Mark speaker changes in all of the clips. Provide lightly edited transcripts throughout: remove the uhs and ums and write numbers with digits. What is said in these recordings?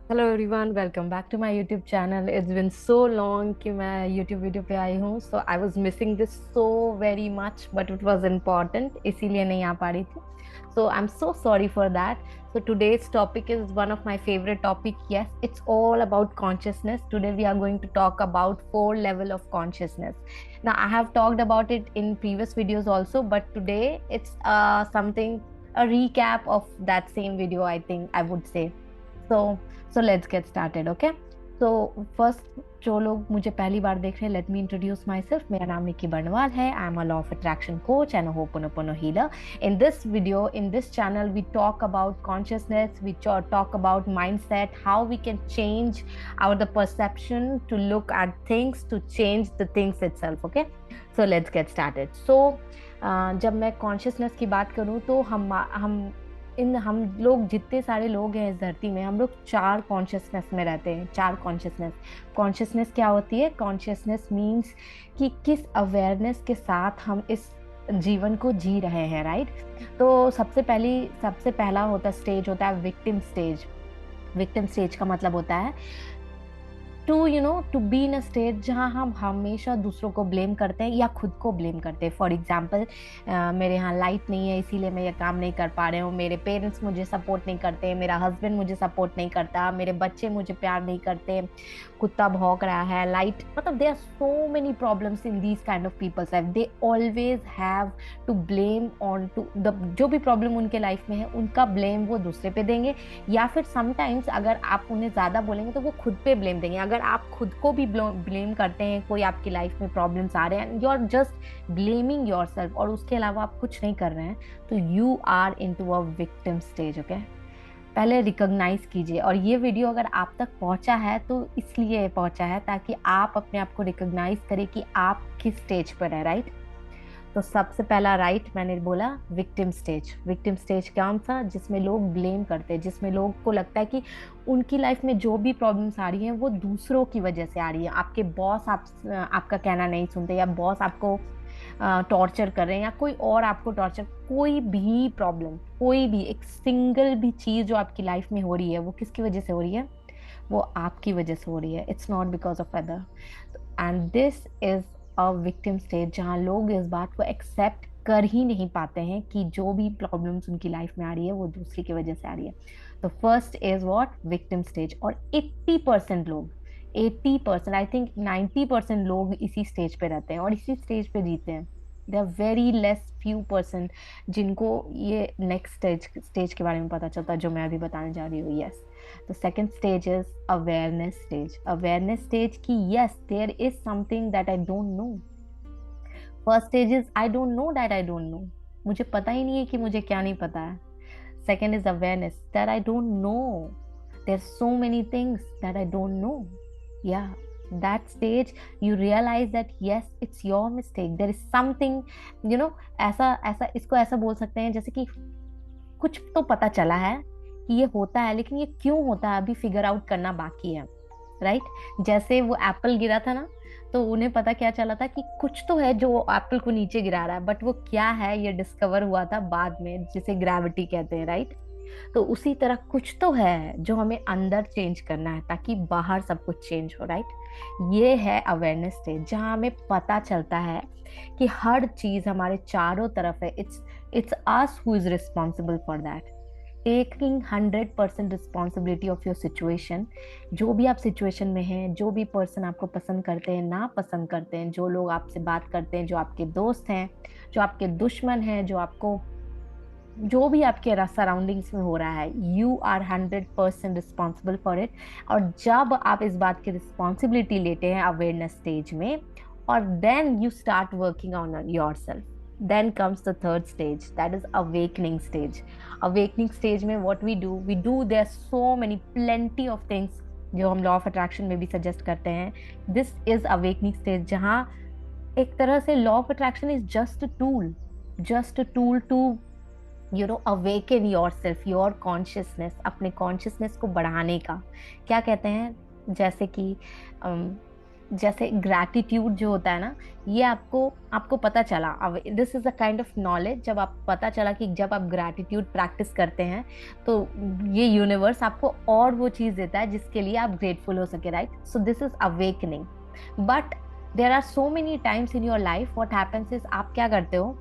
Speaker 1: Hello everyone, welcome back to my YouTube channel. It's bin so long कि मैं YouTube video पे आई हूँ, so I was missing this so very much, but it was important, इसीलिए नहीं आ पा रही थी। So I am so sorry for that. So today's topic is one of my favorite topic. Yes, it's all about consciousness. Today we are going to talk about four level of consciousness. Now I have talked about it in previous videos also, but today it's something, a recap of that same video, I think I would say. So let's get started, okay? So first, जो लोग मुझे पहली बार देख रहे हैं, let me introduce my self. मेरा नाम निकी बर्नवाल है। आई am a law of attraction coach and ho'oponopono healer. in this video, in this channel, we talk about consciousness, we talk about mindset, how we can change our the perception to look at things, to change the things itself, okay? So let's get started. So जब मैं consciousness की बात करूं तो हम लोग जितने सारे लोग हैं इस धरती में, हम लोग चार कॉन्शियसनेस में रहते हैं। चार कॉन्शियसनेस। कॉन्शियसनेस क्या होती है? कॉन्शियसनेस मीन्स कि किस अवेयरनेस के साथ हम इस जीवन को जी रहे हैं, राइट? तो सबसे पहला स्टेज होता है विक्टिम स्टेज। विक्टिम स्टेज का मतलब होता है to be in a state जहाँ हम हमेशा दूसरों को ब्लेम करते हैं या खुद को ब्लेम करते हैं। फॉर एग्जाम्पल, मेरे यहाँ लाइट नहीं है इसीलिए मैं ये काम नहीं कर पा रही हूँ, मेरे पेरेंट्स मुझे सपोर्ट नहीं करते, मेरा हस्बैंड मुझे सपोर्ट नहीं करता, मेरे बच्चे मुझे प्यार नहीं करते, कुत्ता भौंक रहा है, लाइट, मतलब they are so many problems in these kind of people's life. They always have to blame on to the जो भी प्रॉब्लम उनके लाइफ में है, उनका ब्लेम वो दूसरे पे देंगे, या फिर समटाइम्स अगर आप उन्हें ज्यादा बोलेंगे तो वो खुद पे ब्लेम देंगे। अगर आप खुद को भी ब्लेम करते हैं, कोई आपकी लाइफ में प्रॉब्लम्स आ रहे हैं, you are just blaming yourself और उसके अलावा आप कुछ नहीं कर रहे हैं, तो you are into a victim stage, okay? पहले रिकॉग्नाइज कीजिए। और ये वीडियो अगर आप तक पहुंचा है तो इसलिए पहुंचा है ताकि आप अपने आप को रिकॉग्नाइज करें कि आप किस स्टेज पर है, राइट? तो सबसे पहला राइट मैंने बोला विक्टिम स्टेज। विक्टिम स्टेज कौन सा? जिसमें लोग ब्लेम करते हैं, जिसमें लोग को लगता है कि उनकी लाइफ में जो भी प्रॉब्लम्स आ रही हैं वो दूसरों की वजह से आ रही है। आपके बॉस आपका कहना नहीं सुनते, या बॉस आपको टॉर्चर कर रहे हैं, या कोई और आपको टॉर्चर, कोई भी प्रॉब्लम, कोई भी एक सिंगल भी चीज जो आपकी लाइफ में हो रही है वो किसकी वजह से हो रही है? वो आपकी वजह से हो रही है। It's not because of other. And this is a victim stage जहाँ लोग इस बात को एक्सेप्ट कर ही नहीं पाते हैं कि जो भी प्रॉब्लम्स उनकी लाइफ में आ रही है वो दूसरी की वजह से आ रही है। तो first is what? Victim stage. और 80% लोग, 80%, आई थिंक 90% लोग इसी स्टेज पे रहते हैं और इसी स्टेज पे जीते हैं। They are very less few person जिनको ये नेक्स्ट स्टेज के बारे में पता चलता है जो मैं अभी बताने जा रही हूँ। Yes, the second stage is awareness stage. Awareness stage ki yes, there is something that I don't know. First stage is I don't know that I don't know. मुझे पता ही नहीं है कि मुझे क्या नहीं पता है. Second is awareness that I don't know. There's so many things that I don't know. Yeah, that stage you realize that yes, it's your mistake. There is something, ऐसा ऐसा इसको ऐसा बोल सकते हैं जैसे कि कुछ तो पता चला है कि ये होता है, लेकिन ये क्यों होता है अभी फिगर आउट करना बाकी है, राइट? जैसे वो एप्पल गिरा था ना, तो उन्हें पता क्या चला था कि कुछ तो है जो एप्पल को नीचे गिरा रहा है, बट वो क्या है ये डिस्कवर हुआ था बाद में, जिसे ग्रेविटी कहते हैं, राइट? तो उसी तरह कुछ तो है जो हमें अंदर चेंज करना है ताकि बाहर सब कुछ चेंज हो, राइट? ये है अवेयरनेस स्टेज जहाँ हमें पता चलता है कि हर चीज हमारे चारों तरफ है। It's us who is responsible for that. Taking 100% responsibility of your situation. जो भी आप सिचुएशन में हैं, जो भी पर्सन आपको पसंद करते हैं, ना पसंद करते हैं, जो लोग आपसे बात करते हैं, जो आपके दोस्त हैं, जो आपके दुश्मन हैं, जो भी आपके सराउंडिंग्स में हो रहा है, you are 100% responsible for it. और जब आप इस बात की रिस्पॉन्सिबिलिटी लेते हैं अवेयरनेस स्टेज में, और then you start working on yourself, then comes the third stage, that is awakening stage. Awakening stage में what we do there are so many plenty of things जो हम law of attraction में भी suggest करते हैं। This is awakening stage जहाँ एक तरह से law of attraction is just tool to awaken yourself, your consciousness, अपने कॉन्शियसनेस को बढ़ाने का। क्या कहते हैं, जैसे कि जैसे ग्रैटिट्यूड जो होता है ना, ये आपको आपको पता चला, अब this is a kind of knowledge, जब आप पता चला कि जब आप ग्रैटिट्यूड प्रैक्टिस करते हैं तो ये यूनिवर्स आपको और वो चीज देता है जिसके लिए आप ग्रेटफुल हो सके, right? So this is awakening. But there are so many times in your life what happens is, आप क्या करते हो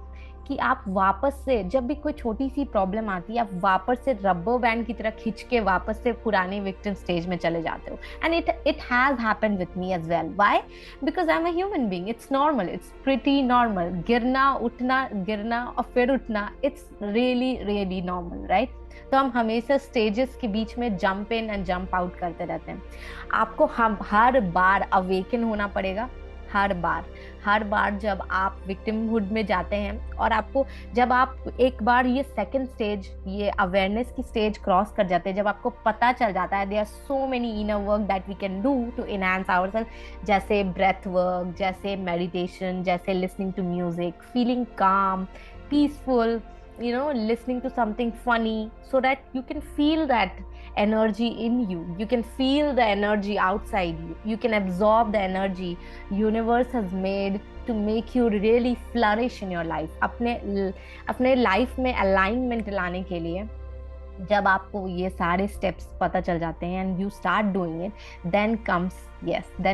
Speaker 1: कि आप वापस से जब भी कोई छोटी सी प्रॉब्लम आती है, आप वापस से रबर बैंड की तरह खींच के वापस से पुराने विक्टिम स्टेज में चले जाते हो। And it has happened with me as well. Why? Because I am a human being, it's normal, it's pretty normal. गिरना उठना, गिरना और फिर उठना, it's really really normal, right? तो हम हमेशा स्टेजेस के बीच में jump in and jump out करते रहते हैं। आपको हम हर बार अवेकन होना पड़ेगा, हर बार। हर बार जब आप विक्टिमहुड में जाते हैं और आपको, जब आप एक बार ये सेकंड स्टेज, ये अवेयरनेस की स्टेज क्रॉस कर जाते हैं, जब आपको पता चल जाता है there are so many inner work that we can do to enhance ourselves, जैसे ब्रेथ वर्क, जैसे मेडिटेशन, जैसे listening to music, feeling calm, peaceful, listening to something funny, so that you can feel that energy in you, you can feel the energy outside you, you can absorb the energy universe has made to make you really flourish in your life। अपने life में alignment लाने के लिए जब आपको ये सारे steps पता चल जाते हैं and you start doing it, then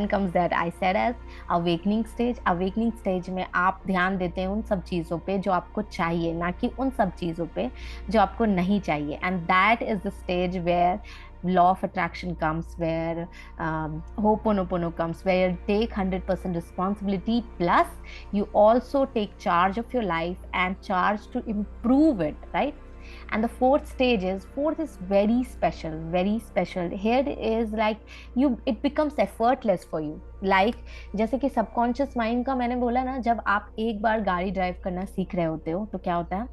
Speaker 1: comes that I said as awakening stage. Awakening stage में आप ध्यान देते हैं उन सब चीज़ों पे जो आपको चाहिए, ना कि उन सब चीज़ों पे जो आपको नहीं चाहिए। And that is the stage where law of attraction comes, where Ho'oponopono comes, where you take 100% responsibility, plus you also take charge of your life and charge to improve it, right? And the fourth is very special, very special. Here is like it becomes effortless for you, like जैसे कि subconscious mind का मैंने बोला ना, जब आप एक बार गाड़ी ड्राइव करना सीख रहे होते हो तो क्या होता है,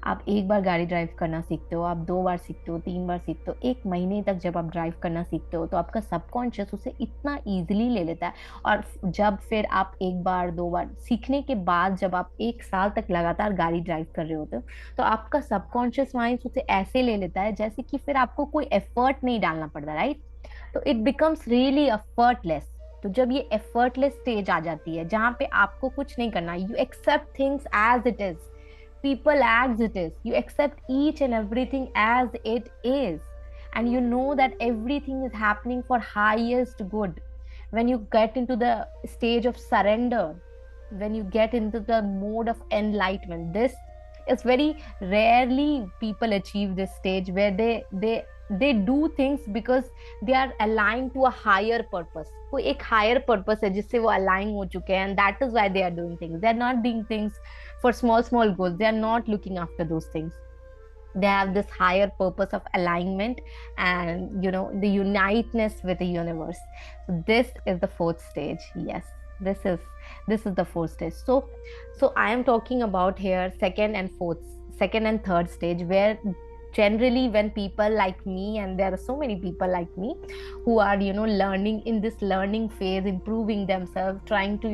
Speaker 1: आप एक बार गाड़ी ड्राइव करना सीखते हो, आप 2 बार सीखते हो, 3 बार सीखते हो, 1 महीने तक जब आप ड्राइव करना सीखते हो तो आपका सबकॉन्शियस उसे इतना इजीली ले लेता है। और जब फिर आप 1 बार 2 बार सीखने के बाद जब आप 1 साल तक लगातार गाड़ी ड्राइव कर रहे होते हो तो आपका सबकॉन्शियस माइंड उसे ऐसे ले लेता है जैसे कि फिर आपको कोई एफर्ट नहीं डालना पड़ता, राइट? तो इट बिकम्स रियली एफर्टलेस। तो जब ये एफर्टलेस स्टेज आ जाती है जहां पे आपको कुछ नहीं करना, you accept things as it is, people as it is, you accept each and everything as it is, and you know that everything is happening for highest good. When you get into the stage of surrender, when you get into the mode of enlightenment, this is very rarely people achieve this stage where they do things because they are aligned to a higher purpose। कोई एक higher purpose है जिससे वो align हो चुके हैं, and that is why they are doing things, they are not doing things for small goals, they are not looking after those things, they have this higher purpose of alignment and the uniteness with the universe. So this is the fourth stage. Yes, this is the fourth stage. So I am talking about here second and third stage, where generally when people like me, and there are so many people like me who are learning in this learning phase, improving themselves, trying to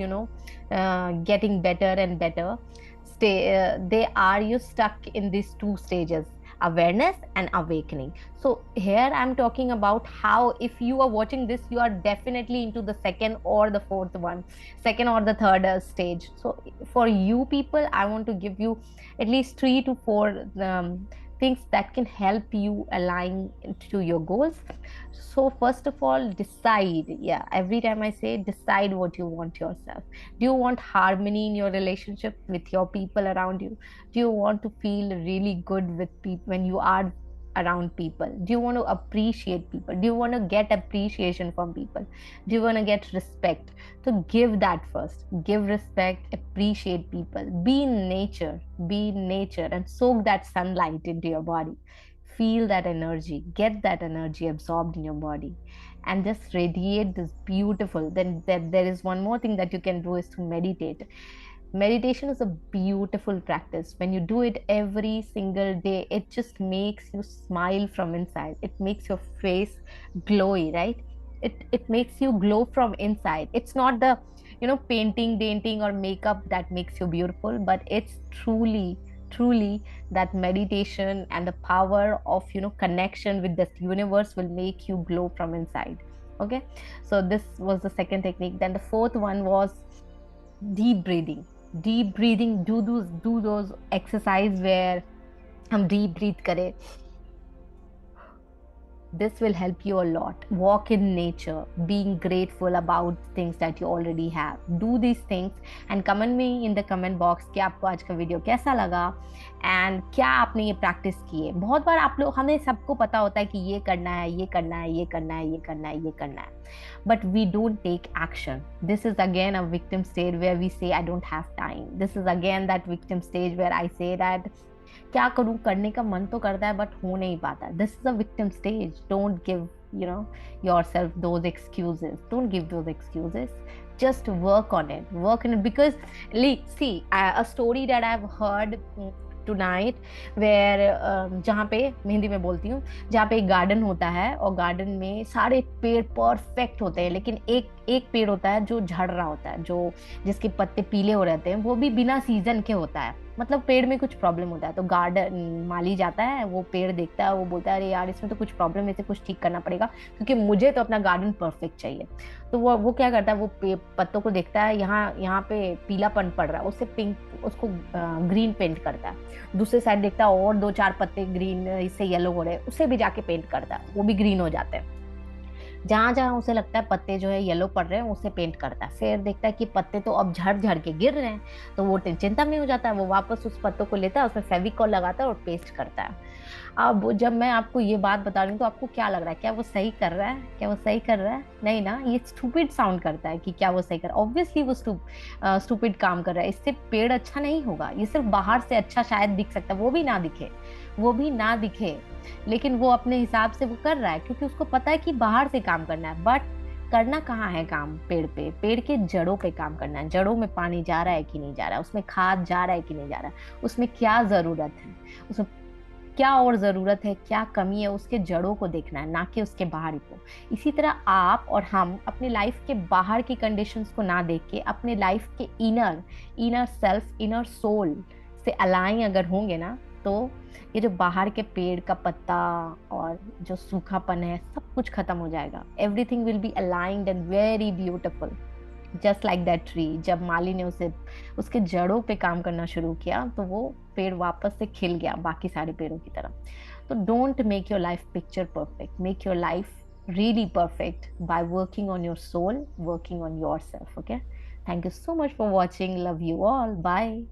Speaker 1: getting better and better, they are you stuck in these two stages, awareness and awakening. So here I'm talking about how, if you are watching this, you are definitely into the second or the fourth one, second or the third stage. So for you people, I want to give you at least 3 to 4 things that can help you align to your goals. So first of all, decide. Yeah, every time I say decide what you want yourself. Do you want harmony in your relationship with your people around you? Do you want to feel really good with people when you are around people? Do you want to appreciate people? Do you want to get appreciation from people? Do you want to get respect? So give that first. Give respect, appreciate people, be in nature, and soak that sunlight into your body. Feel that energy, get that energy absorbed in your body, and just radiate this beautiful. Then there is one more thing that you can do, is to meditate. Meditation is a beautiful practice. When you do it every single day, it just makes you smile from inside. It makes your face glowy, right? It makes you glow from inside. It's not the painting or makeup that makes you beautiful, but it's truly that meditation and the power of connection with this universe will make you glow from inside. Okay, so this was the second technique. Then the fourth one was deep breathing. Deep breathing, do those exercise where हम deep breath करें. This will help you a lot. Walk in nature, being grateful about things that you already have. Do these things and comment me in the comment box कि आपको आज का video कैसा लगा and क्या आपने ये प्रैक्टिस की है. बहुत बार आप लोग, हमें सबको पता होता है कि ये करना है, ये करना है, ये करना है, ये करना है, ये करना है, but we don't take action. This is again a victim stage where we say I don't have time. This is again that victim stage where I say that क्या करूं, करने का मन तो करता है बट हो नहीं पाता. This is a victim stage. Don't give yourself those excuses. Don't give those excuses. Just work on it. Work on it because see, a story that I've heard tonight where जहाँ पे मैं हिंदी में बोलती हूँ, जहाँ पे एक गार्डन होता है और गार्डन में सारे पेड़ परफेक्ट होते हैं, लेकिन एक एक पेड़ होता है जो झड़ रहा होता है, जो जिसके पत्ते पीले हो रहते हैं, वो भी बिना सीजन के होता है. मतलब पेड़ में कुछ प्रॉब्लम होता है. तो गार्डन माली जाता है, वो पेड़ देखता है, वो बोलता है अरे यार इसमें तो कुछ प्रॉब्लम है, इसे कुछ ठीक करना पड़ेगा क्योंकि मुझे तो अपना गार्डन परफेक्ट चाहिए. तो वो क्या करता है, वो पत्तों को देखता है, यहाँ यहाँ पे पीलापन पड़ रहा है, उससे पिंक, उसको ग्रीन पेंट करता है. दूसरे साइड देखता है और दो चार पत्ते ग्रीन इससे येलो हो रहे हैं, उसे भी जाके पेंट करता है, वो भी ग्रीन हो जाते हैं. जहां जहां उसे लगता है पत्ते जो है येलो पड़ रहे हैं, उसे पेंट करता है. फिर देखता है कि पत्ते तो अब झड़ झड़ के गिर रहे हैं, तो वो चिंता में हो जाता है. वो वापस उस पत्तों को लेता है, उसमें फेविकॉल लगाता है और पेस्ट करता है. अब जब मैं आपको ये बात बता रही हूँ तो आपको क्या लग रहा है, क्या वो सही कर रहा है, क्या वो सही कर रहा है? नहीं ना, ये स्टूपिड साउंड करता है कि क्या वो सही कर रहा है. ऑब्वियसली वो स्टूपिड काम कर रहा है. इससे पेड़ अच्छा नहीं होगा. ये सिर्फ बाहर से अच्छा शायद दिख सकता है, वो भी ना दिखे, वो भी ना दिखे, लेकिन वो अपने हिसाब से वो कर रहा है क्योंकि उसको पता है कि बाहर से काम करना है. बट करना कहाँ है काम? पेड़ पे, पेड़ के जड़ों पे काम करना है. जड़ों में पानी जा रहा है कि नहीं जा रहा है, उसमें खाद जा रहा है कि नहीं जा रहा है, उसमें क्या जरूरत है, उसमें क्या और जरूरत है, क्या कमी है, उसके जड़ों को देखना है, ना कि उसके बाहरी को. इसी तरह आप और हम अपने लाइफ के बाहर की कंडीशंस को ना देख के अपने लाइफ के इनर सेल्फ, इनर सोल से अलाइन अगर होंगे ना, तो ये जो बाहर के पेड़ का पत्ता और जो सूखापन है सब कुछ खत्म हो जाएगा. Everything will be aligned and very beautiful, just like that tree. जब माली ने उसे उसके जड़ों पे काम करना शुरू किया तो वो पेड़ वापस से खिल गया बाकी सारे पेड़ों की तरह. तो don't make your life picture perfect, make your life really perfect by working on your soul, working on yourself. Okay, thank you so much for watching. Love you all. Bye.